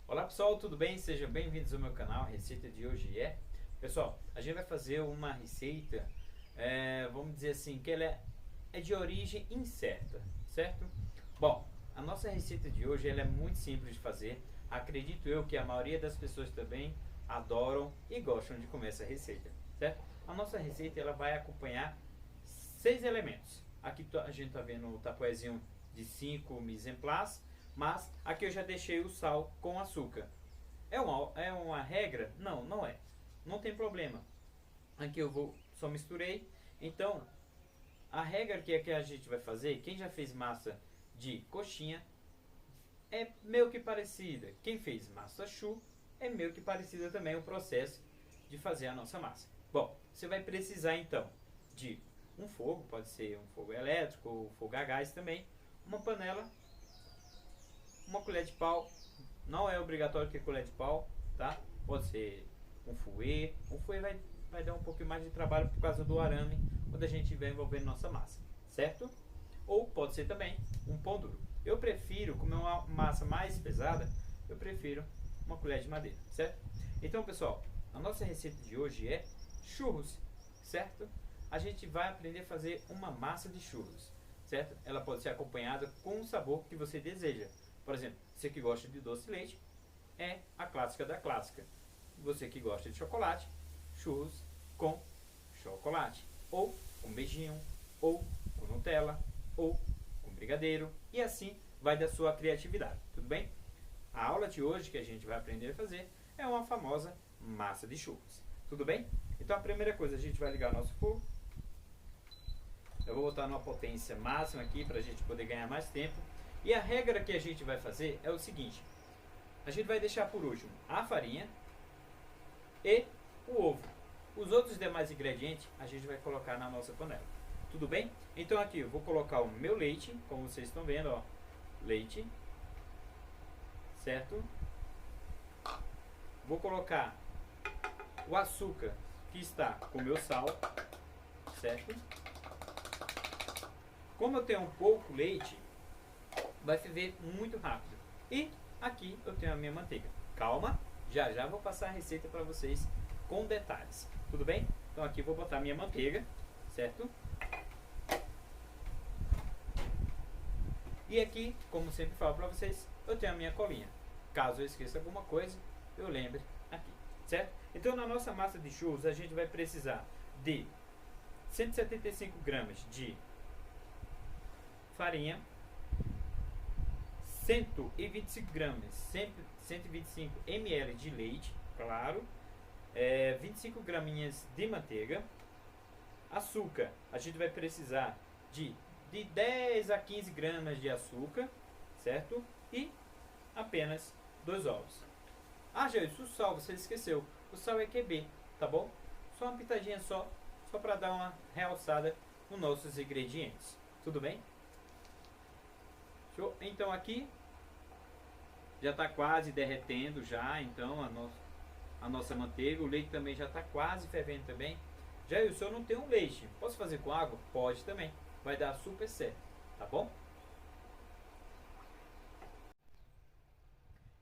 Olá pessoal, tudo bem? Sejam bem-vindos ao meu canal. A receita de hoje é... Pessoal, a gente vai fazer uma receita, vamos dizer assim, que ela é de origem incerta, certo? Bom, a nossa receita de hoje ela é muito simples de fazer. Acredito eu que a maioria das pessoas também adoram e gostam de comer essa receita, certo? A nossa receita ela vai acompanhar 6 elementos. Aqui a gente está vendo o tapoezinho de 5 mise en place, mas aqui eu já deixei o sal com açúcar. É uma regra? Não, não é. Não tem problema. Aqui eu só misturei. Então, a regra que a gente vai fazer, quem já fez massa de coxinha, é meio que parecida. Quem fez massa choux, é meio que parecida também o processo de fazer a nossa massa. Bom, você vai precisar então de um fogo, pode ser um fogo elétrico ou fogo a gás também, uma panela, uma colher de pau, não é obrigatório que é colher de pau, tá? Pode ser um fouet. Um fouet vai dar um pouquinho mais de trabalho por causa do arame quando a gente estiver envolvendo nossa massa, certo? Ou pode ser também um pão duro. Eu prefiro, como é uma massa mais pesada, eu prefiro uma colher de madeira, certo? Então pessoal, a nossa receita de hoje é churros, certo? A gente vai aprender a fazer uma massa de churros, certo? Ela pode ser acompanhada com o sabor que você deseja. Por exemplo, você que gosta de doce de leite, é a clássica da clássica. Você que gosta de chocolate, churros com chocolate. Ou com beijinho, ou com Nutella, ou com brigadeiro. E assim vai da sua criatividade, tudo bem? A aula de hoje que a gente vai aprender a fazer é uma famosa massa de churros, tudo bem? Então a primeira coisa, a gente vai ligar o nosso fogo. Eu vou botar numa potência máxima aqui para a gente poder ganhar mais tempo. E a regra que a gente vai fazer é o seguinte: a gente vai deixar por último a farinha e o ovo. Os outros demais ingredientes a gente vai colocar na nossa panela. Tudo bem? Então aqui eu vou colocar o meu leite, como vocês estão vendo, ó, leite, certo? Vou colocar o açúcar que está com o meu sal, certo? Como eu tenho um pouco leite, vai ferver muito rápido. E aqui eu tenho a minha manteiga. Calma, já já vou passar a receita para vocês com detalhes. Tudo bem? Então aqui eu vou botar a minha manteiga, certo? E aqui, como sempre falo para vocês, eu tenho a minha colinha. Caso eu esqueça alguma coisa, eu lembre aqui, certo? Então na nossa massa de churros a gente vai precisar de 175 gramas de farinha, 125 gramas, 125 ml de leite, claro, 25 graminhas de manteiga, açúcar, a gente vai precisar de 10 a 15 gramas de açúcar, certo? E apenas 2 ovos. Ah, gente, o sal, você esqueceu, o sal é QB, tá bom? Só uma pitadinha só para dar uma realçada nos nossos ingredientes, tudo bem? Show? Então aqui já está quase derretendo já, então a nossa manteiga, o leite também já está quase fervendo também. Já o senhor não tem um leite, posso fazer com água? Pode também, vai dar super certo, tá bom?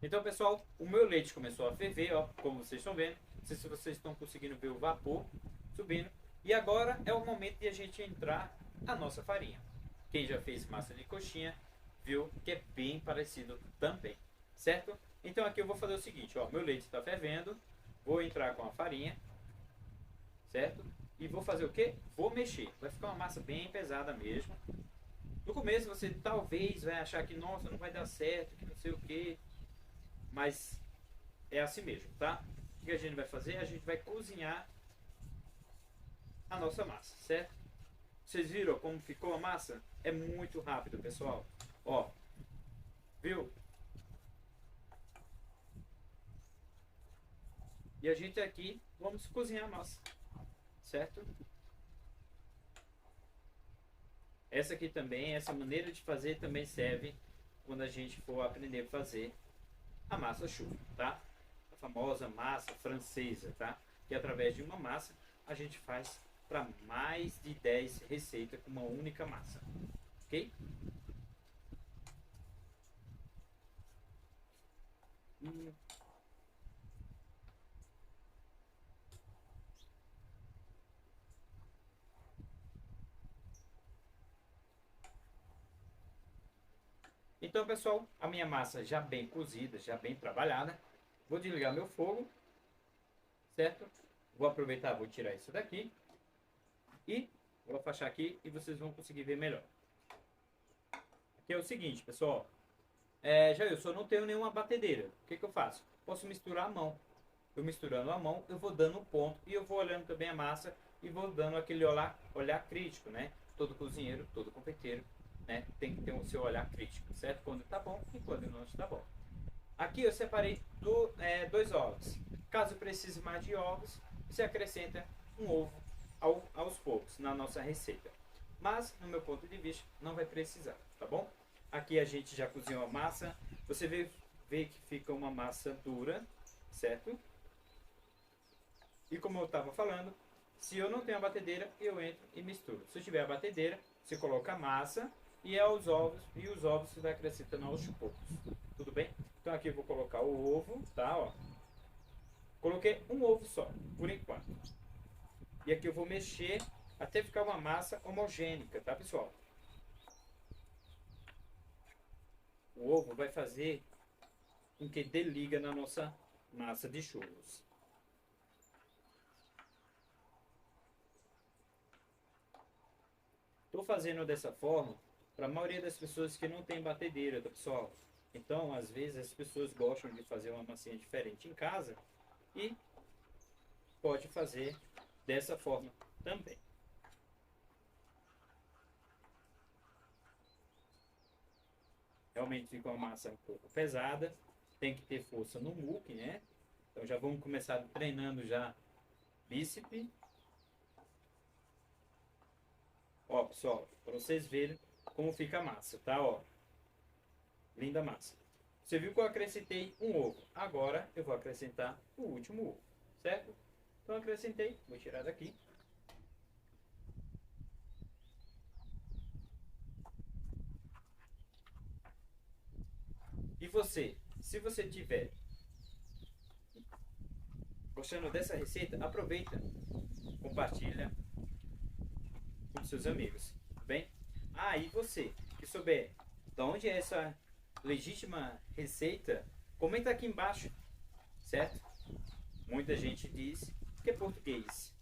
Então pessoal, o meu leite começou a ferver, ó, como vocês estão vendo. Não sei se vocês estão conseguindo ver o vapor subindo. E agora é o momento de a gente entrar a nossa farinha. Quem já fez massa de coxinha viu que é bem parecido também, certo? Então aqui eu vou fazer o seguinte, ó, meu leite está fervendo, vou entrar com a farinha, certo? E vou fazer o que? Vou mexer, vai ficar uma massa bem pesada mesmo. No começo você talvez vai achar que, nossa, não vai dar certo, que não sei o que, mas é assim mesmo, tá? O que a gente vai fazer? A gente vai cozinhar a nossa massa, certo? Vocês viram como ficou a massa? É muito rápido, pessoal. Ó, viu? E a gente aqui vamos cozinhar a massa, certo? Essa aqui também, essa maneira de fazer também serve quando a gente for aprender a fazer a massa choux, tá? A famosa massa francesa, tá? Que através de uma massa a gente faz para mais de 10 receitas com uma única massa, ok? certo? Então, pessoal, a minha massa já bem cozida, já bem trabalhada. Vou desligar meu fogo, certo? Vou aproveitar, vou tirar isso daqui. E vou afastar aqui e vocês vão conseguir ver melhor. Aqui é o seguinte, pessoal. Eu só não tenho nenhuma batedeira. O que eu faço? Posso misturar a mão. Eu misturando a mão, eu vou dando um ponto e eu vou olhando também a massa e vou dando aquele olhar crítico, né? Todo cozinheiro, todo confeiteiro, né? Tem que ter o seu olhar crítico, certo? Quando está bom e quando não está bom. Aqui eu separei dois ovos. Caso precise mais de ovos, você acrescenta um ovo aos poucos na nossa receita. Mas, no meu ponto de vista, não vai precisar, tá bom? Aqui a gente já cozinhou a massa. Você vê que fica uma massa dura, certo? E como eu estava falando, se eu não tenho a batedeira, eu entro e misturo. Se eu tiver a batedeira, você coloca a massa e os ovos você vai acrescentando aos poucos. Tudo bem? Então aqui eu vou colocar o ovo, tá? Ó. Coloquei um ovo só, por enquanto. E aqui eu vou mexer até ficar uma massa homogênica, tá, pessoal? O ovo vai fazer com que dê liga na nossa massa de churros. Estou fazendo dessa forma para a maioria das pessoas que não tem batedeira, tá, pessoal? Então, às vezes, as pessoas gostam de fazer uma massinha diferente em casa e pode fazer dessa forma também. Realmente fica uma massa um pouco pesada, tem que ter força no muque, né? Então já vamos começar treinando já bíceps. Ó, pessoal, para vocês verem como fica a massa, tá? Ó, linda massa. Você viu que eu acrescentei um ovo. Agora eu vou acrescentar o último ovo, certo? Então acrescentei, vou tirar daqui. E você, se você tiver gostando dessa receita, aproveita, compartilha com seus amigos, tudo bem? Ah, e você que souber de onde é essa legítima receita, comenta aqui embaixo, certo? Muita gente diz que é português,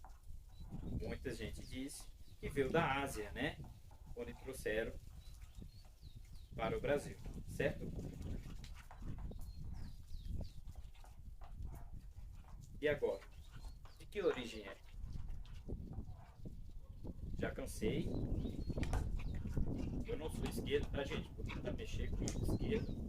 muita gente diz que veio da Ásia, né? Onde trouxeram para o Brasil, certo? E agora? De que origem é? Já cansei. Eu não sou esquerdo, tá, gente? Vou tentar mexer com o esquerdo.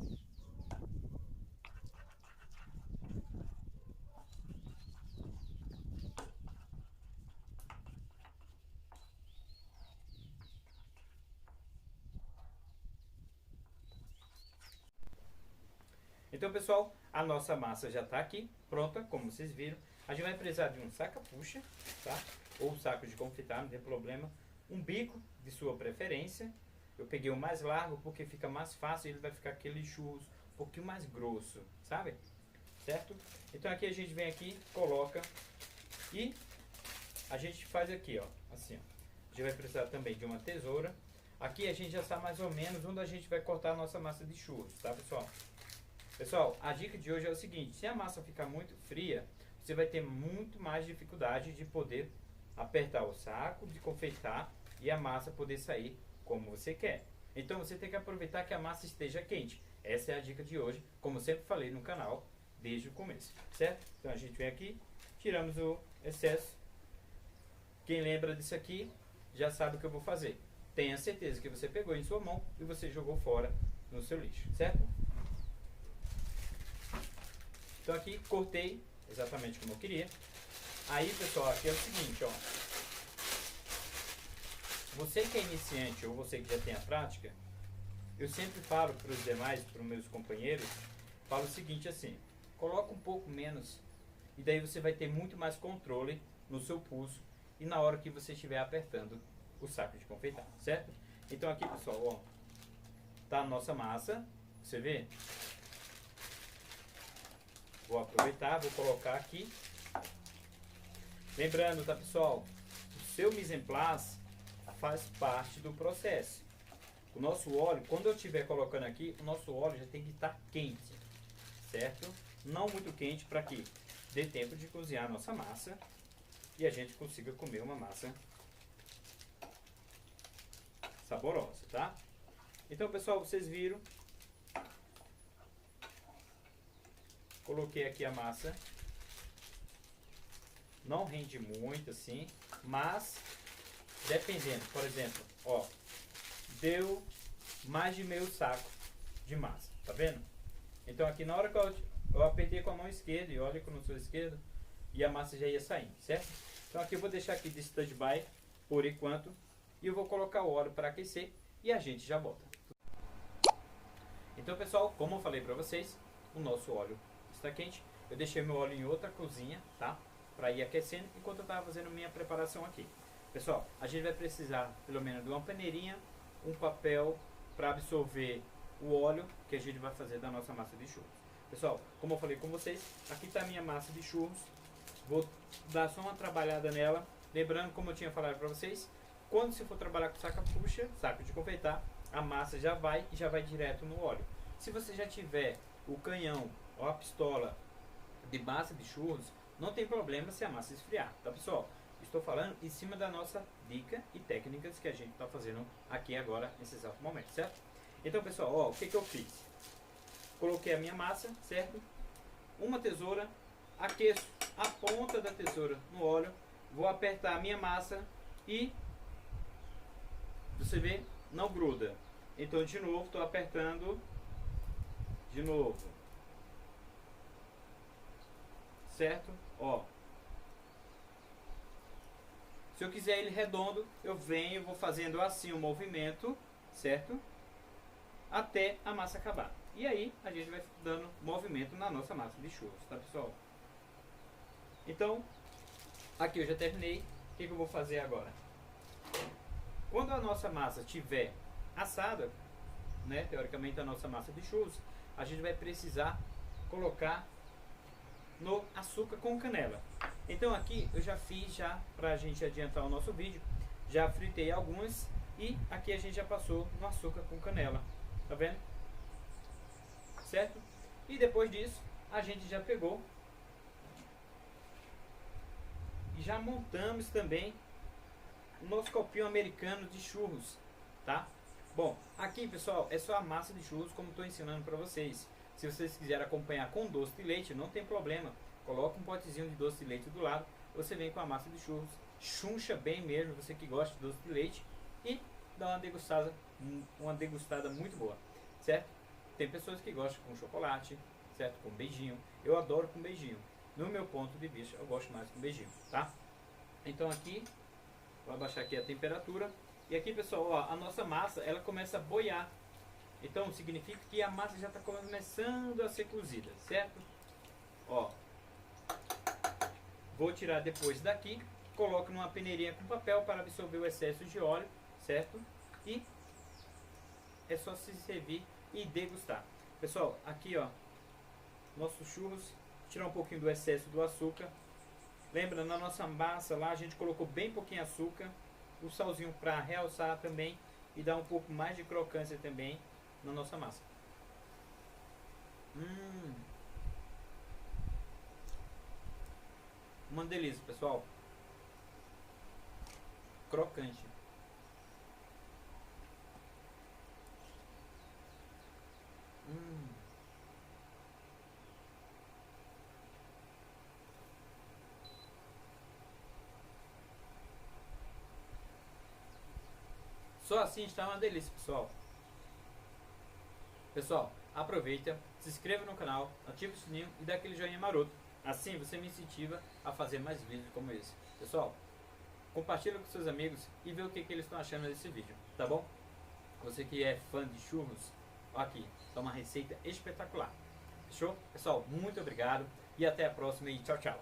Então, pessoal, a nossa massa já está aqui, pronta, como vocês viram. A gente vai precisar de um saca-puxa, tá? Ou saco de confeitar, não tem problema. Um bico de sua preferência. Eu peguei o mais largo porque fica mais fácil, ele vai ficar aquele churros um pouquinho mais grosso, sabe? Certo? Então aqui a gente vem aqui, coloca e a gente faz aqui, ó, assim, ó. A gente vai precisar também de uma tesoura. Aqui a gente já sabe mais ou menos onde a gente vai cortar a nossa massa de churros, tá, pessoal? Pessoal, a dica de hoje é o seguinte: se a massa ficar muito fria, você vai ter muito mais dificuldade de poder apertar o saco, de confeitar e a massa poder sair como você quer. Então você tem que aproveitar que a massa esteja quente. Essa é a dica de hoje, como sempre falei no canal desde o começo, certo? Então a gente vem aqui, tiramos o excesso. Quem lembra disso aqui já sabe o que eu vou fazer. Tenha certeza que você pegou em sua mão e você jogou fora no seu lixo, certo? Então aqui cortei exatamente como eu queria. Aí, pessoal, aqui é o seguinte, ó. Você que é iniciante ou você que já tem a prática, eu sempre falo para os demais, para os meus companheiros, falo o seguinte assim: coloca um pouco menos e daí você vai ter muito mais controle no seu pulso e na hora que você estiver apertando o saco de confeitar, certo? Então aqui, pessoal, ó, tá a nossa massa, você vê? Vou aproveitar, vou colocar aqui. Lembrando, tá pessoal, o seu mise en place faz parte do processo. O nosso óleo, quando eu estiver colocando aqui, o nosso óleo já tem que estar quente, certo? Não muito quente para que dê tempo de cozinhar a nossa massa e a gente consiga comer uma massa saborosa, tá? Então, pessoal, vocês viram. Coloquei aqui a massa. Não rende muito assim, mas dependendo, por exemplo, ó, deu mais de meio saco de massa, tá vendo? Então aqui na hora que eu apertei com a mão esquerda e olha com o sou esquerdo e a massa já ia saindo, certo? Então aqui eu vou deixar aqui de stand-by por enquanto e eu vou colocar o óleo para aquecer e a gente já volta. Então pessoal, como eu falei para vocês, o nosso óleo está quente. Eu deixei meu óleo em outra cozinha, tá? Para ir aquecendo enquanto eu estava fazendo minha preparação aqui. Pessoal, a gente vai precisar pelo menos de uma peneirinha, um papel para absorver o óleo que a gente vai fazer da nossa massa de churros. Pessoal, como eu falei com vocês, aqui está a minha massa de churros. Vou dar só uma trabalhada nela. Lembrando, como eu tinha falado para vocês, quando você for trabalhar com saca-puxa, saco de confeitar, a massa já vai direto no óleo. Se você já tiver o canhão ou a pistola de massa de churros, não tem problema se a massa esfriar, tá pessoal? Estou falando em cima da nossa dica e técnicas que a gente está fazendo aqui agora, nesse exato momento, certo? Então pessoal, ó, o que eu fiz? Coloquei a minha massa, certo? Uma tesoura, aqueço a ponta da tesoura no óleo, vou apertar a minha massa e você vê, não gruda. Então de novo, estou apertando de novo, certo? Ó, se eu quiser ele redondo, eu venho, vou fazendo assim o movimento, certo? Até a massa acabar. E aí a gente vai dando movimento na nossa massa de churros, tá pessoal? Então, aqui eu já terminei. O que eu vou fazer agora? Quando a nossa massa estiver assada, né, teoricamente a nossa massa de churros, a gente vai precisar colocar no açúcar com canela. Então aqui eu já fiz, já para a gente adiantar o nosso vídeo, já fritei algumas e aqui a gente já passou no açúcar com canela, tá vendo? Certo? E depois disso a gente já pegou e já montamos também o nosso copinho americano de churros, tá? Bom, aqui pessoal é só a massa de churros como estou ensinando para vocês. Se vocês quiserem acompanhar com doce de leite, não tem problema. Coloca um potezinho de doce de leite do lado. Você vem com a massa de churros, chuncha bem mesmo, você que gosta de doce de leite, e dá uma degustada muito boa, certo? Tem pessoas que gostam com chocolate, certo? Com beijinho. Eu adoro com beijinho. No meu ponto de vista, eu gosto mais com beijinho, tá? Então aqui, vou abaixar aqui a temperatura. E aqui, pessoal, ó, a nossa massa, ela começa a boiar. Então significa que a massa já está começando a ser cozida, certo? Ó, vou tirar depois daqui, coloco numa peneirinha com papel para absorver o excesso de óleo, certo? E é só se servir e degustar. Pessoal, aqui ó, nossos churros, tirar um pouquinho do excesso do açúcar. Lembra, na nossa massa lá a gente colocou bem pouquinho açúcar, o salzinho para realçar também e dar um pouco mais de crocância também na nossa massa. Uma delícia, pessoal. Crocante. Só assim está uma delícia, pessoal. Pessoal, aproveita, se inscreva no canal, ative o sininho e dá aquele joinha maroto. Assim você me incentiva a fazer mais vídeos como esse. Pessoal, compartilha com seus amigos e vê o que eles estão achando desse vídeo, tá bom? Você que é fã de churros, aqui, tá uma receita espetacular. Fechou? Pessoal, muito obrigado e até a próxima e tchau, tchau.